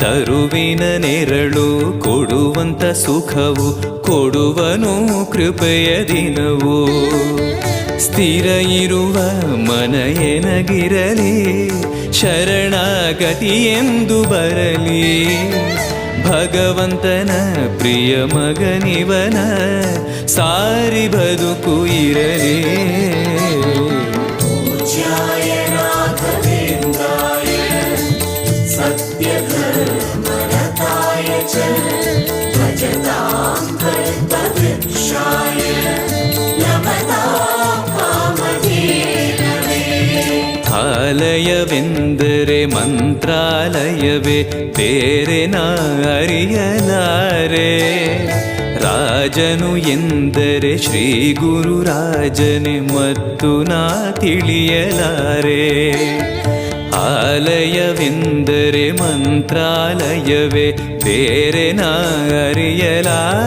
ತರುವಿನ ನೆರಳು ಕೊಡುವಂತ ಸುಖವು ಕೊಡುವನು ಕೃಪೆಯ ದಿನವು. ಸ್ಥಿರ ಇರುವ ಮನ ಎನಗಿರಲಿ ಶರಣಾಗತಿ ಎಂದು ಬರಲಿ. ಭಗವಂತನ ಪ್ರಿಯ ಮಗನಿವನ ಸಾರಿ ಬದುಕು ಇರಲಿ. ಆಲಯವೆಂದರೆ ಮಂತ್ರಾಲಯವೇ ಬೇರೆ ನಾ ಅರಿಯಲಾರೆ. ರಾಜನು ಎಂದರೆ ಶ್ರೀ ಗುರು ರಾಜನೇ ಮತ್ತು ನಾ ತಿಳಿಯಲಾರೆ. ಆಲಯವೆಂದರೆ ಮಂತ್ರಾಲಯವೇ ಬೇರೆ ನಾ ಅರಿಯಲಾರೆ.